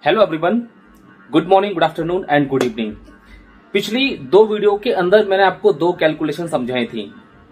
Hello everyone, good morning, good afternoon and good evening. पिछली दो video के अंदर मैंने आपको दो कैलकुलेशन समझाई थी।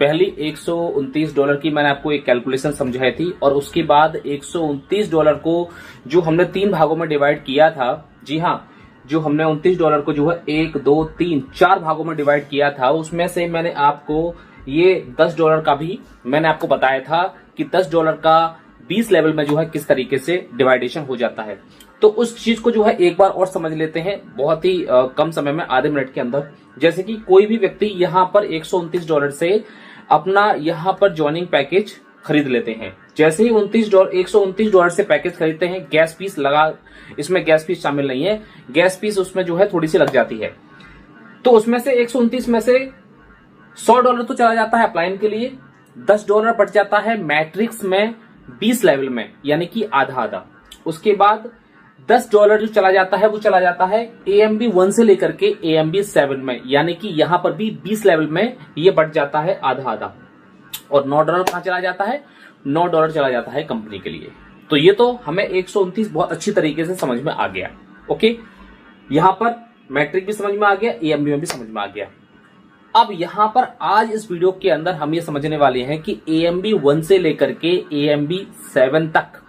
पहली $129 की मैंने आपको एक कैलकुलेशन समझाई थी और उसके बाद $129 को जो हमने तीन भागों में डिवाइड किया था। जी हाँ, जो हमने $29 को जो है 1, 2, 3, 4 भागों में डिवाइड किया था, उसमें से मैंने आपको ये $10 का भी मैंने आपको बताया था कि $10 का 20 लेवल में जो है किस तरीके से डिवाइडेशन हो जाता है। तो उस चीज को जो है एक बार और समझ लेते हैं बहुत ही कम समय में, आधे मिनट के अंदर। जैसे कि कोई भी व्यक्ति यहाँ पर $129 से अपना यहाँ पर ज्वाइनिंग पैकेज खरीद लेते हैं। जैसे ही $129 से पैकेज खरीदते हैं, गैस फीस लगा, इसमें गैस फीस शामिल नहीं है, गैस फीस उसमें जो है थोड़ी सी लग जाती है। तो उसमें से 129 में से $100 तो चला जाता है अपलाइन के लिए, $10 बच जाता है मैट्रिक्स में 20 लेवल में, यानी कि आधा आधा। उसके बाद $10 जो चला जाता है वो चला जाता है AMB 1 से लेकर के AMB 7 में, यानी कि यहां पर भी 20 लेवल में ये बढ़ जाता है आधा आधा। और $9 कहां चला जाता है? $9 चला जाता है कंपनी के लिए। तो ये तो हमें 129 बहुत अच्छी तरीके से समझ में आ गया। ओके, यहां पर मैट्रिक भी समझ में आ गया, AMB में भी समझ में आ गया। अब यहां पर आज इस वीडियो के अंदर हम ये समझने वाले हैं कि AMB 1 से लेकर के AMB 7 तक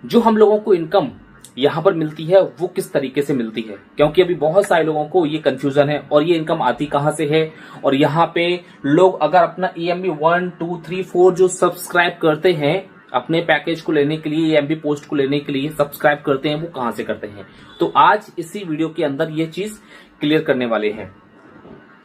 जो हम लोगों को इनकम यहां पर मिलती है वो किस तरीके से मिलती है, क्योंकि अभी बहुत सारे लोगों को ये कंफ्यूजन है और ये इनकम आती कहां से है। और यहाँ पे लोग अगर अपना AMB 1, 2, 3, 4 जो सब्सक्राइब करते हैं अपने पैकेज को लेने के लिए, AMB पोस्ट को लेने के लिए सब्सक्राइब करते हैं, वो कहां से करते हैं। तो आज इसी वीडियो के अंदर ये चीज क्लियर करने वाले हैं।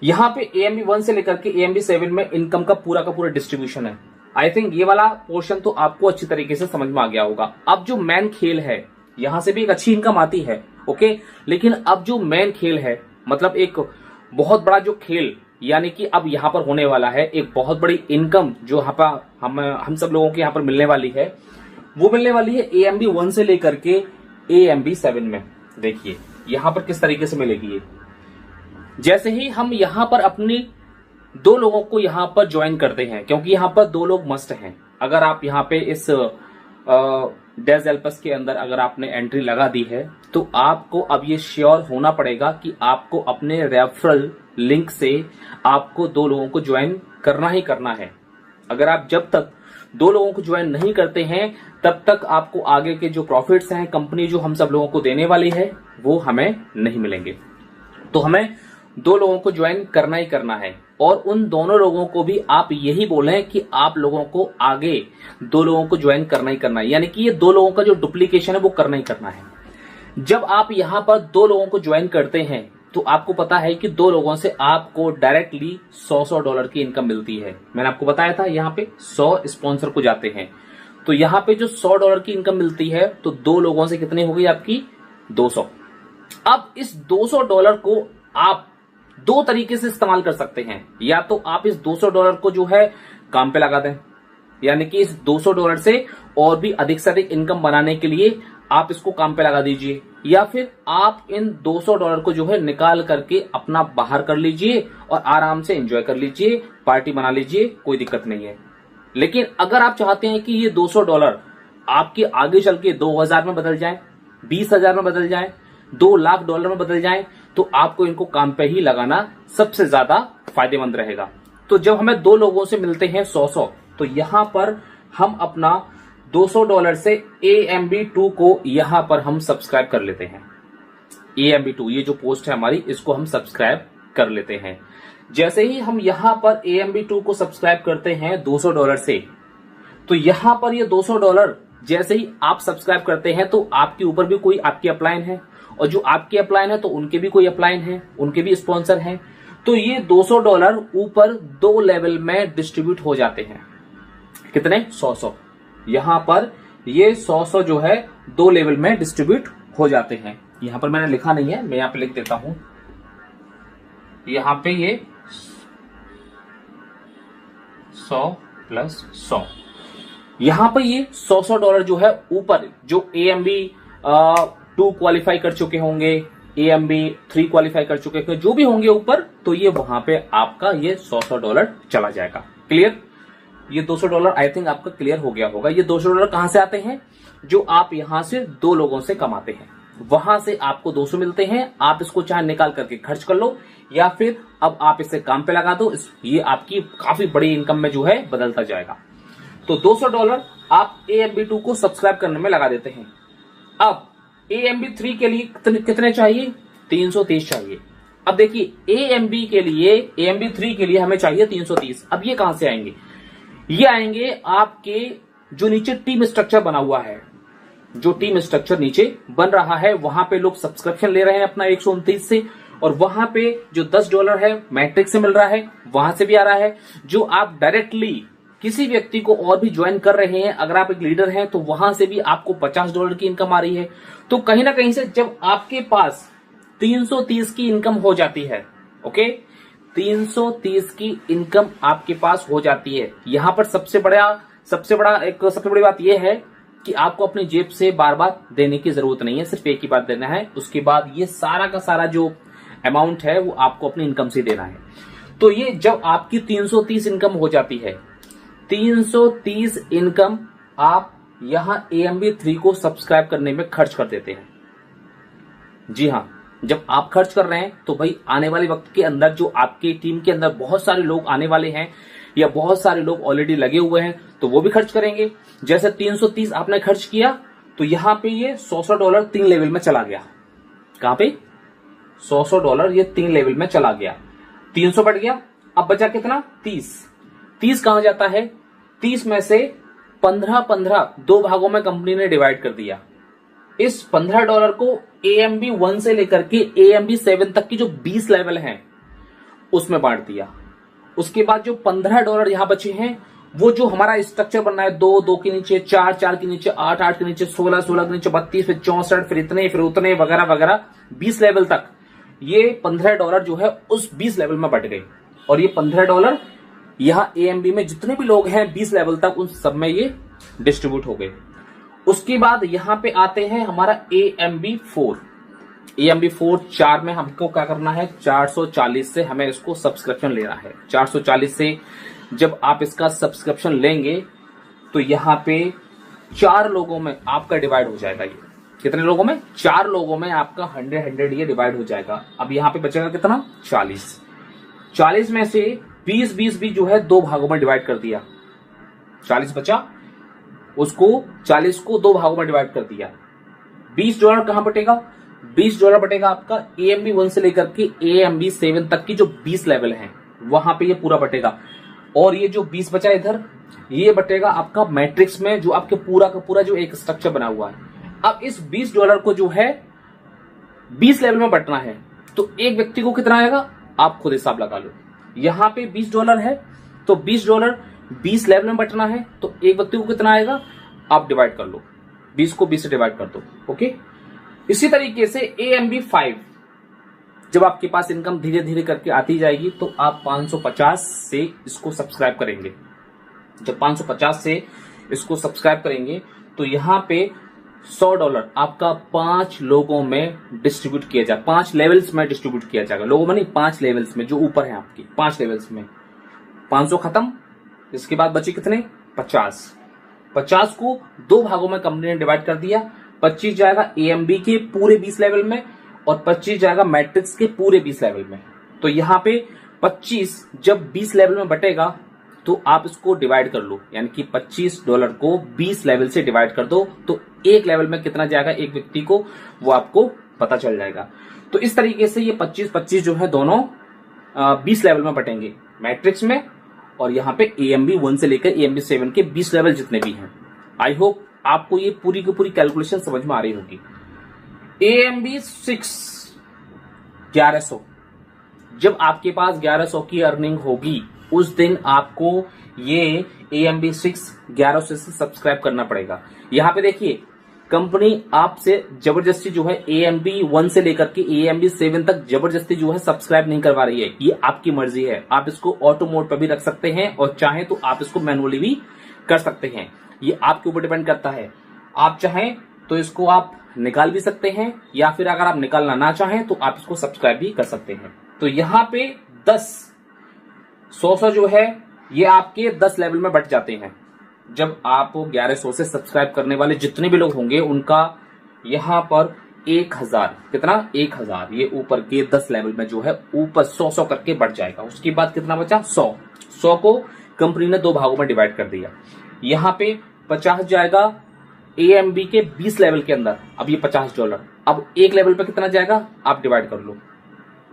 यहाँ पे AMB 1 से लेकर के AMB 7 में इनकम का पूरा डिस्ट्रीब्यूशन है। आई थिंक ये वाला पोर्शन तो आपको अच्छी तरीके से समझ में आ गया होगा। अब जो मेन खेल है, यहां से भी एक अच्छी इनकम आती है, ओके, लेकिन अब जो मेन खेल है, मतलब एक बहुत बड़ा जो खेल, यानी कि अब यहां पर होने वाला है एक बहुत बड़ी इनकम जो यहाँ पर हम सब लोगों के यहां पर मिलने वाली है, वो मिलने वाली है AMB 1 से लेकर के AMB 7 में। देखिए यहां पर किस तरीके से मिलेगी ये। जैसे ही हम यहां पर अपनी दो लोगों को यहां पर ज्वाइन करते हैं, क्योंकि यहां पर दो लोग मस्ट हैं। अगर आप यहां पे इस डेज एल्पस के अंदर अगर आपने एंट्री लगा दी है तो आपको अब ये श्योर होना पड़ेगा कि आपको अपने रेफरल लिंक से आपको दो लोगों को ज्वाइन करना ही करना है। अगर आप जब तक दो लोगों को ज्वाइन नहीं करते हैं तब तक आपको आगे के जो प्रॉफिट्स हैं कंपनी जो हम सब लोगों को देने वाली है वो हमें नहीं मिलेंगे। तो हमें दो लोगों को ज्वाइन करना ही करना है और उन दोनों लोगों को भी आप यही बोले कि आप लोगों को आगे दो लोगों को ज्वाइन करना ही करना है, यानी कि ये दो लोगों का जो डुप्लीकेशन है वो करना ही करना है। जब आप यहां पर दो लोगों को ज्वाइन करते हैं तो आपको पता है कि दो लोगों से आपको डायरेक्टली $100 की इनकम मिलती है। मैंने आपको बताया था यहाँ पे 100 स्पॉन्सर को जाते हैं, तो यहाँ पे जो $100 की इनकम मिलती है तो दो लोगों से कितनी हो गई आपकी? 200। अब इस $200 को आप दो तरीके से इस्तेमाल कर सकते हैं। या तो आप इस $200 को जो है काम पे लगा दें, यानी कि इस $200 से और भी अधिक से अधिक इनकम बनाने के लिए आप इसको काम पे लगा दीजिए, या फिर आप इन $200 को जो है निकाल करके अपना बाहर कर लीजिए और आराम से एंजॉय कर लीजिए, पार्टी बना लीजिए, कोई दिक्कत नहीं है। लेकिन अगर आप चाहते हैं कि ये $200 आपके आगे चल के 2000 में बदल जाए, 20,000 में बदल जाए, $2,00,000 में बदल जाए, तो आपको इनको काम पे ही लगाना सबसे ज्यादा फायदेमंद रहेगा। तो जब हमें दो लोगों से मिलते हैं 100, तो यहां पर हम अपना $200 से AMB 2 को यहां पर हम सब्सक्राइब कर लेते हैं। AMB 2 ये जो पोस्ट है हमारी, इसको हम सब्सक्राइब कर लेते हैं। जैसे ही हम यहां पर AMB 2 को सब्सक्राइब करते हैं $200 से, तो यहां पर ये $200 जैसे ही आप सब्सक्राइब करते हैं तो आपके ऊपर भी कोई आपकी अपलाइन है, और जो आपके अपलाइन है तो उनके भी कोई अपलाइन है, उनके भी स्पॉन्सर हैं। तो ये $200 ऊपर दो लेवल में डिस्ट्रीब्यूट हो जाते हैं। कितने? 100। यहां पर ये 100 जो है दो लेवल में डिस्ट्रीब्यूट हो जाते हैं। यहां पर मैंने लिखा नहीं है, मैं यहां पे लिख देता हूं। यहां पे ये 100 + 100, यहां पर ये $100 जो है ऊपर जो AMB 2 क्वालिफाई कर चुके होंगे, AMB 3 क्वालिफाई कर चुके होंगे, जो भी होंगे ऊपर, तो ये वहां पे आपका ये $100 चला जाएगा। क्लियर? ये $200 आई थिंक आपका क्लियर हो गया होगा। ये $200 कहां से आते हैं? जो आप यहां से दो लोगों से कमाते हैं। वहां से आपको 200 मिलते हैं। आप इसको चाहे निकाल करके खर्च कर लो या फिर अब आप इसे काम पे लगा दो, ये आपकी काफी बड़ी इनकम में जो है बदलता जाएगा। तो $200 आप AMB2 को सब्सक्राइब करने में लगा देते हैं। अब AMB3 के लिए कितने चाहिए? 330 चाहिए। अब देखिए AMB3 के लिए हमें चाहिए 330। अब ये कहां से आएंगे? ये आएंगे आपके जो नीचे टीम स्ट्रक्चर बना हुआ है, जो टीम स्ट्रक्चर नीचे बन रहा है वहां पे लोग सब्सक्रिप्शन ले रहे हैं अपना 129 से, और वहां पे जो $10 है मैट्रिक्स से मिल रहा है, वहां से भी आ रहा है। जो आप डायरेक्टली किसी व्यक्ति को और भी ज्वाइन कर रहे हैं, अगर आप एक लीडर हैं तो वहां से भी आपको $50 की इनकम आ रही है। तो कहीं ना कहीं से जब आपके पास 330 की इनकम हो जाती है, ओके, 330 की इनकम आपके पास हो जाती है, यहां पर सबसे बड़ी बात यह है कि आपको अपनी जेब से बार बार देने की जरूरत नहीं है, सिर्फ एक ही बात देना है। उसके बाद ये सारा का सारा जो अमाउंट है वो आपको अपनी इनकम से देना है। तो ये जब आपकी 330 इनकम हो जाती है, 330 इनकम आप यहां AMB3 को सब्सक्राइब करने में खर्च कर देते हैं। जी हां, जब आप खर्च कर रहे हैं तो भाई आने वाले वक्त के अंदर जो आपकी टीम के अंदर बहुत सारे लोग आने वाले हैं या बहुत सारे लोग ऑलरेडी लगे हुए हैं तो वो भी खर्च करेंगे। जैसे 330 आपने खर्च किया तो यहां पे ये $100 3 लेवल में चला गया। कहां पे? $100 ये 3 लेवल में चला गया। 300 बढ़ गया, अब बचा कितना? 30 कहां जाता है? 30 में से 15 दो भागों में कंपनी ने डिवाइड कर दिया। इस $15 को AMB1 से लेकर के AMB7 तक की जो 20 लेवल हैं उसमें बांट दिया। उसके बाद जो $15 यहां बचे हैं वो जो हमारा स्ट्रक्चर बनना है, 2 के नीचे 4 के नीचे 8 के नीचे 16 के नीचे 32, फिर 64, फिर इतने, फिर उतने वगैरह वगैरह 20 लेवल तक, ये $15 जो है उस 20 लेवल में बट गए। और ये $15 यहां AMB में जितने भी लोग हैं 20 लेवल तक उन सब में ये डिस्ट्रीब्यूट हो गए। उसके बाद यहां पे आते हैं हमारा AMB4। AMB4 4 में हमको क्या करना है? 440 से हमें इसको सब्सक्रिप्शन लेना है। 440 से जब आप इसका सब्सक्रिप्शन लेंगे तो यहां पे 4 लोगों में आपका डिवाइड हो जाएगा। ये कितने लोगों में? 4 लोगों में आपका 100 ये डिवाइड हो जाएगा। अब यहां पे बचेगा कितना? 40 में से 20 भी जो है 2 भागों में डिवाइड कर दिया। 40 बचा, उसको 40 को 2 भागों में डिवाइड कर दिया। $20 कहां बटेगा? $20 बटेगा आपका AMB1 से लेकर के AMB7 तक की जो 20 लेवल हैं वहां पे ये पूरा बटेगा। और ये जो 20 बचा इधर, ये बटेगा आपका मैट्रिक्स में, जो आपके पूरा का पूरा जो एक स्ट्रक्चर बना हुआ है। अब इस $20 को जो है 20 लेवल में बटना है तो एक व्यक्ति को कितना आएगा? आप खुद हिसाब लगा लो। यहां पे $20 है तो $20 20 लेवल में बटना है तो एक व्यक्ति को कितना आएगा? आप डिवाइड कर लो, 20 को 20 से डिवाइड कर दो। ओके, इसी तरीके से AMB5 जब आपके पास इनकम धीरे धीरे करके आती जाएगी तो आप 550 से इसको सब्सक्राइब करेंगे। जब 550 से इसको सब्सक्राइब करेंगे तो यहां पे $100 आपका 5 लोगों में डिस्ट्रीब्यूट किया जाए, 5 लेवल्स में डिस्ट्रीब्यूट किया जाएगा। लोगों में नहीं, 5 लेवल्स में, जो ऊपर है आपकी 5 लेवल्स में। 500 खत्म, इसके बाद बचे कितने? 50 को 2 भागों में कंपनी ने डिवाइड कर दिया। 25 जाएगा AMB के पूरे 20 लेवल में और 25 जाएगा मैट्रिक्स के पूरे 20 लेवल में। तो यहां पे 25 जब 20 लेवल में बटेगा तो आप इसको डिवाइड कर लो, यानी कि $25 को 20 लेवल से डिवाइड कर दो तो एक लेवल में कितना जाएगा एक व्यक्ति को, वो आपको पता चल जाएगा। तो इस तरीके से ये 25 जो है दोनों 20 लेवल में बटेंगे, मैट्रिक्स में और यहाँ पे AMB1 से लेकर AMB7 के 20 लेवल जितने भी हैं। आई होप आपको ये पूरी की पूरी कैलकुलेशन समझ में आ रही होगी। AMB6 1100, जब आपके पास 1100 की अर्निंग होगी उस दिन आपको ये AMB6 1100 से सब्सक्राइब करना पड़ेगा। यहां पे देखिए कंपनी आपसे जबरदस्ती जो है AMB1 से लेकर के AMB7 तक जबरदस्ती जो है सब्सक्राइब नहीं करवा रही है, ये आपकी मर्जी है। आप इसको ऑटो मोड पर भी रख सकते हैं और चाहें तो आप इसको मैनुअली भी कर सकते हैं, ये आपके ऊपर डिपेंड करता है। आप चाहें तो इसको आप निकाल भी सकते हैं या फिर अगर आप निकालना ना चाहें तो आप इसको सब्सक्राइब भी कर सकते हैं। तो यहां पे 100 जो है ये आपके 10 लेवल में बट जाते हैं। जब आप 1100 से सब्सक्राइब करने वाले जितने भी लोग होंगे उनका यहां पर 1000, कितना 1000, ये ऊपर के 10 लेवल में जो है ऊपर 100 करके बढ़ जाएगा। उसके बाद कितना बचा 100 को कंपनी ने 2 भागों में डिवाइड कर दिया। यहाँ पे 50 जाएगा AMB के 20 लेवल के अंदर। अब ये $50, अब एक लेवल पे कितना जाएगा आप डिवाइड कर लो।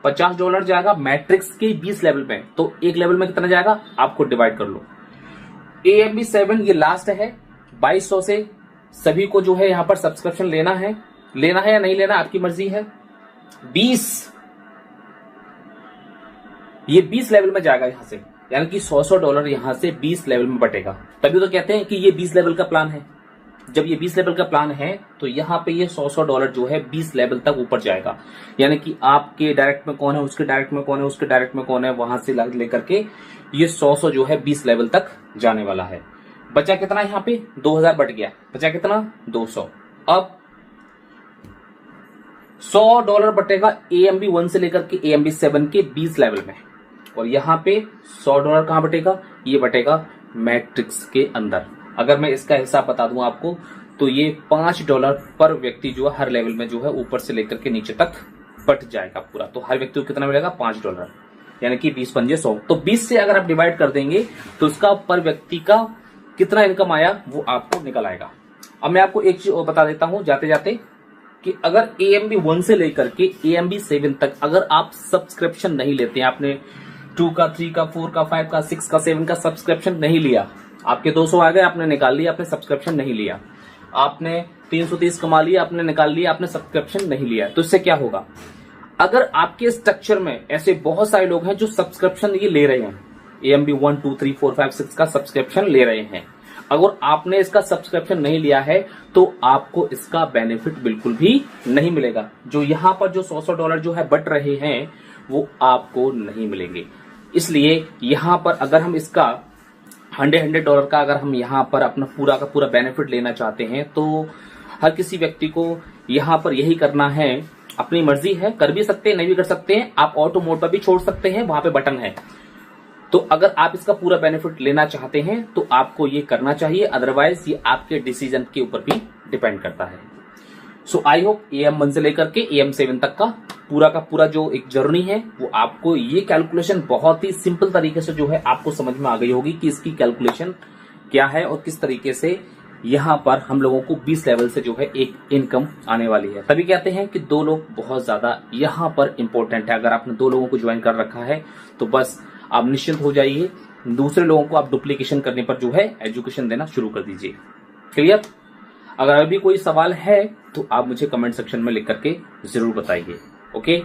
$50 जाएगा मैट्रिक्स के 20 लेवल पे, तो एक लेवल में कितना जाएगा आपको डिवाइड कर लो। AMB 7 ये लास्ट है 2200 से। सभी को जो है यहां पर सब्सक्रिप्शन लेना है या नहीं लेना आपकी मर्जी है। 20 लेवल में जाएगा यहां से, यानी कि $100 यहां से 20 लेवल में बटेगा। तभी तो कहते हैं कि ये 20 लेवल का प्लान है। जब ये 20 लेवल का प्लान है तो यहाँ पे ये $100 जो है 20 लेवल तक ऊपर जाएगा, यानी कि आपके डायरेक्ट में कौन है, उसके डायरेक्ट में कौन है, उसके डायरेक्ट में कौन है, वहां से लेकर के ये 100 जो है 20 लेवल तक जाने वाला है। बचा कितना यहाँ पे 2000 बट गया, बचा कितना 200। अब $100 बटेगा AMB 1 से लेकर के AMB 7 के 20 लेवल में, और यहाँ पे $100 कहां बटेगा, ये बटेगा मैट्रिक्स के अंदर। अगर मैं इसका हिसाब बता दूं आपको तो ये $5 पर व्यक्ति जो है हर लेवल में जो है ऊपर से लेकर के नीचे तक बट जाएगा पूरा। तो हर व्यक्ति को कितना मिलेगा $5, यानी कि 20 पंजे 100। तो 20 से अगर आप डिवाइड कर देंगे तो उसका पर व्यक्ति का कितना इनकम आया वो आपको निकल आएगा। अब मैं आपको एक चीज और बता देता हूं जाते जाते कि अगर AMB 1 से लेकर के AMB 7 तक अगर आप सब्सक्रिप्शन नहीं लेते हैं, आपने 2 का 3 का 4 का 5 का 6 का 7 का सब्सक्रिप्शन नहीं लिया, आपके 200 आ गए आपने निकाल लिया, आपने सब्सक्रिप्शन नहीं लिया, आपने 330 कमा लिया आपने निकाल लिया, आपने सब्सक्रिप्शन नहीं लिया, तो इससे क्या होगा, अगर आपके स्ट्रक्चर में ऐसे बहुत सारे लोग हैं जो सब्सक्रिप्शन ये ले रहे हैं, AMB 1 2 3 4 5 6 का सब्सक्रिप्शन ले रहे हैं, अगर आपने इसका सब्सक्रिप्शन नहीं लिया है तो आपको इसका बेनिफिट बिल्कुल भी नहीं मिलेगा। जो यहां पर जो $100 जो है बट रहे हैं वो आपको नहीं मिलेंगे। इसलिए यहां पर अगर हम इसका $100 का अगर हम यहाँ पर अपना पूरा का पूरा बेनिफिट लेना चाहते हैं तो हर किसी व्यक्ति को यहाँ पर यही करना है। अपनी मर्जी है, कर भी सकते हैं नहीं भी कर सकते हैं, आप ऑटो मोड पर भी छोड़ सकते हैं, वहां पे बटन है। तो अगर आप इसका पूरा बेनिफिट लेना चाहते हैं तो आपको ये करना चाहिए, अदरवाइज ये आपके डिसीजन के ऊपर भी डिपेंड करता है। सो आई होप AM 1 से लेकर के AM 7 तक का पूरा जो एक जर्नी है वो आपको ये कैलकुलेशन बहुत ही सिंपल तरीके से जो है आपको समझ में आ गई होगी कि इसकी कैलकुलेशन क्या है और किस तरीके से यहाँ पर हम लोगों को 20 लेवल से जो है एक इनकम आने वाली है। तभी कहते हैं कि 2 लोग बहुत ज्यादा यहाँ पर इंपॉर्टेंट है। अगर आपने 2 लोगों को ज्वाइन कर रखा है तो बस आप निश्चिंत हो जाइए, दूसरे लोगों को आप डुप्लीकेशन करने पर जो है एजुकेशन देना शुरू कर दीजिए। क्लियर? अगर अभी कोई सवाल है तो आप मुझे कमेंट सेक्शन में लिख करके जरूर बताइए। ओके,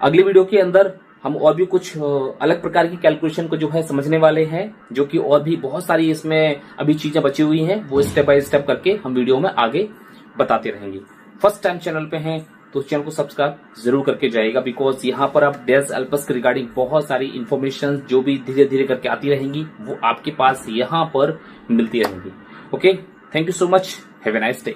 अगली वीडियो के अंदर हम और भी कुछ अलग प्रकार की कैलकुलेशन को जो है समझने वाले हैं, जो कि और भी बहुत सारी इसमें अभी चीजें बची हुई हैं, वो स्टेप बाय स्टेप करके हम वीडियो में आगे बताते रहेंगे। फर्स्ट टाइम चैनल पे हैं तो चैनल को सब्सक्राइब जरूर करके जाइएगा, बिकॉज यहाँ पर आप डेज एल्पस के रिगार्डिंग बहुत सारी इंफॉर्मेशन जो भी धीरे धीरे करके आती रहेंगी वो आपके पास यहाँ पर मिलती रहेंगी। Okay, thank you so much, have a nice day.